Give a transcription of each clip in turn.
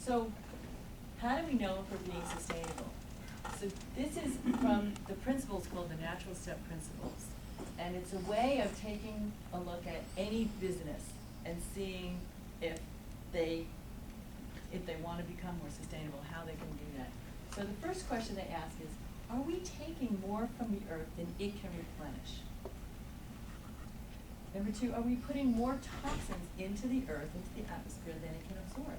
So how do we know if we're being sustainable? So this is from the principles called the Natural Step Principles. And it's a way of taking a look at any business and seeing if they want to become more sustainable, how they can do that. So the first question they ask is, are we taking more from the earth than it can replenish? Number two, are we putting more toxins into the earth, into the atmosphere than it can absorb?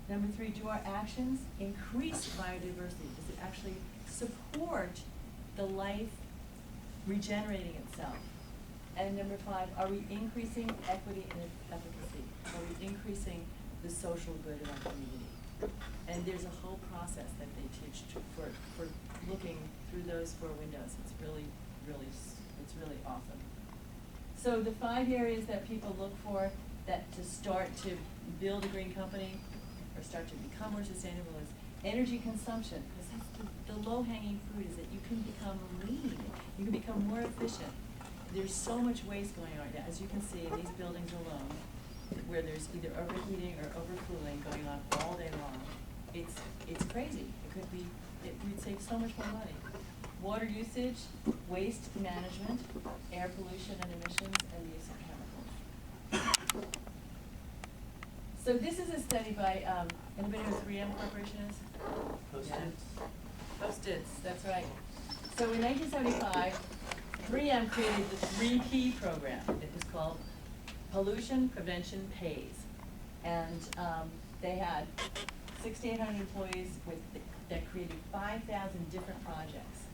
Number three, do our actions increase biodiversity? Does it actually support the life regenerating itself? And number five, are we increasing equity and efficacy? Are we increasing the social good in our community? And there's a whole process that they teach for looking through those four windows. It's really awesome. So the 5 areas that people look for that to start to build a green company or start to become more sustainable is energy consumption, because that's the low-hanging fruit, is that you can become lean, you can become more efficient. There's so much waste going on right now, as you can see in these buildings alone, where there's either overheating or overcooling going on all day long. It's crazy. We'd save so much more money. Water usage, waste management, air pollution and emissions, and the use of chemicals. So this is a study by, anybody know what 3M Corporation is? Post-its. Yeah. Post-its, that's right. So in 1975, 3M created the 3P program. It was called Pollution Prevention Pays. And they had 6,800 employees that created 5,000 different projects.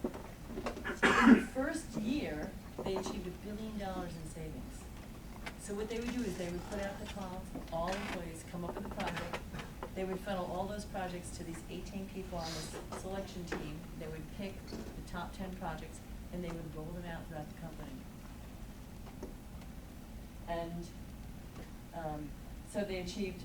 In the first year, they achieved $1 billion in savings. So what they would do is they would put out the call to all employees, come up with a project. They would funnel all those projects to these 18 people on this selection team. They would pick the top 10 projects, and they would roll them out throughout the company. And so they achieved,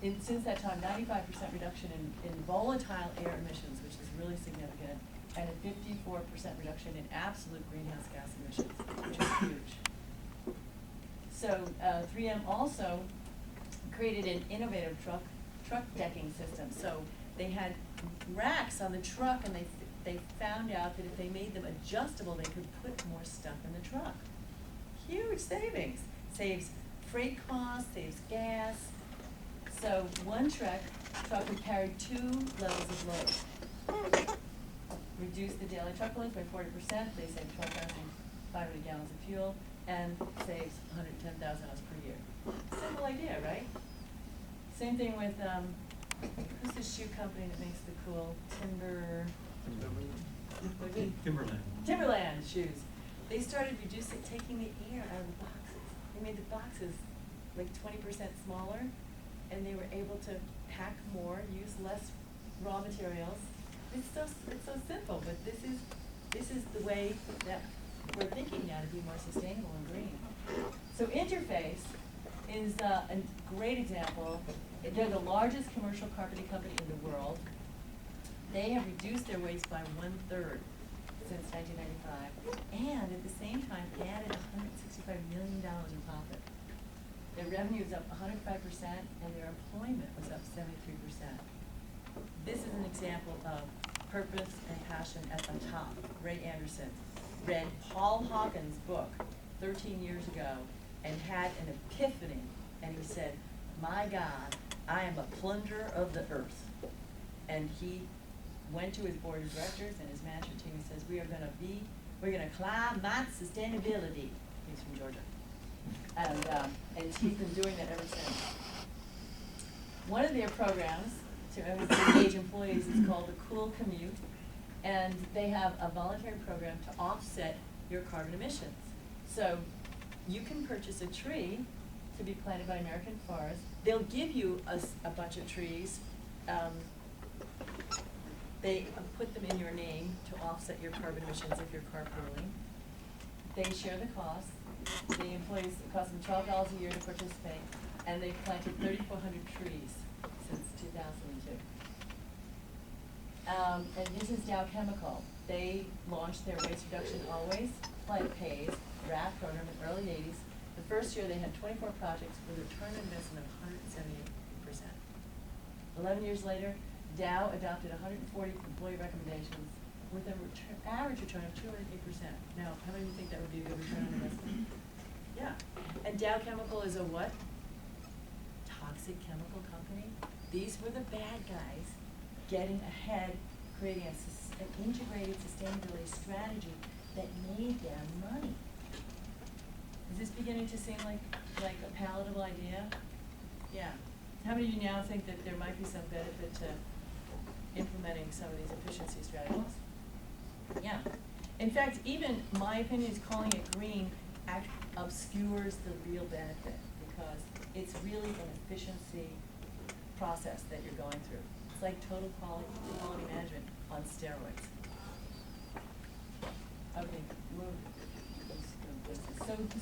since that time, 95% reduction in volatile air emissions, which is really significant, and a 54% reduction in absolute greenhouse gas emissions, which is huge. So 3M also created an innovative truck decking system. So they had racks on the truck, and they found out that if they made them adjustable, they could put more stuff in the truck. Huge savings. Saves freight costs, saves gas. So one truck would carry 2 levels of load. Reduce the daily truck loads by 40%. They save 12,500 gallons of fuel and saves 110,000 miles per year. Simple idea, right? Same thing with, who's the shoe company that makes the cool Timberland shoes. They started taking the air out of the boxes. They made the boxes like 20% smaller, and they were able to pack more, use less raw materials. It's so simple, but this is the way that we're thinking now to be more sustainable and green. So Interface is a great example. They're the largest commercial carpeting company in the world. They have reduced their waste by 1/3 since 1995, and at the same time added $165 million in profit. Their revenue is up 105%, and their employment was up 73%. This is an example of purpose and passion at the top. Ray Anderson read Paul Hawkins' book 13 years ago and had an epiphany, and he said, "My God, I am a plunder of the earth." And he went to his board of directors and his management team and says, we're gonna climb sustainability. He's from Georgia. And he's been doing that ever since. One of their programs to engage employees is called the Cool Commute, and they have a voluntary program to offset your carbon emissions. So you can purchase a tree to be planted by American Forest. They'll give you a bunch of trees. They put them in your name to offset your carbon emissions if you're carpooling. They share the cost. The employees, it costs them $12 a year to participate, and they've planted 3,400 trees since 2002. And this is Dow Chemical. They launched their Waste Reduction Always Pays RAP program in the early 80s. The first year they had 24 projects with a return on investment of 178%. 11 years later, Dow adopted 140 employee recommendations with an average return of 208%. Now, how many of you think that would be a good return on investment? Yeah. And Dow Chemical is a what? Toxic chemical company. These were the bad guys getting ahead, creating an integrated sustainability strategy that made them money. Is this beginning to seem like a palatable idea? Yeah. How many of you now think that there might be some benefit to implementing some of these efficiency strategies? Yeah. In fact, even my opinion is calling it green obscures the real benefit, because it's really an efficiency process that you're going through. It's like total quality management on steroids. Okay,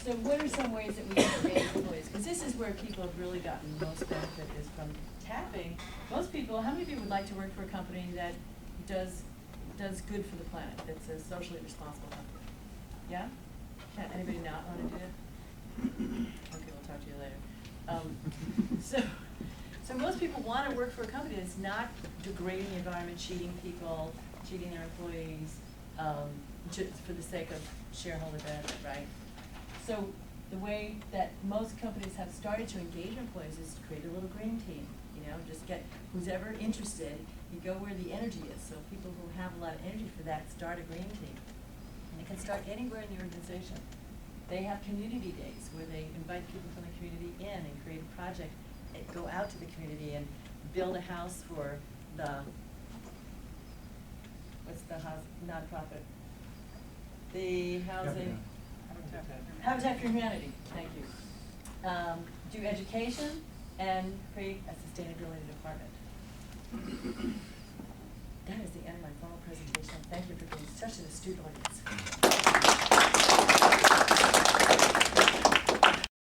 so what are some ways that we can engage employees? Because this is where people have really gotten most benefit, is from tapping. Most people, how many of you would like to work for a company that does good for the planet, that's a socially responsible company? Yeah? Anybody not want to do it? Okay, we'll talk to you later. So most people want to work for a company that's not degrading the environment, cheating people, cheating their employees, just for the sake of shareholder benefit, right? So the way that most companies have started to engage employees is to create a little green team. Just get who's ever interested. You go where the energy is. So people who have a lot of energy for that start a green team. And it can start anywhere in the organization. They have community days where they invite people from the community in and create a project and go out to the community and build a house for the, what's the house, nonprofit? The housing. Habitat for Humanity, thank you. Do education and create a sustainability department. That is the end of my formal presentation. Thank you for being such an astute audience.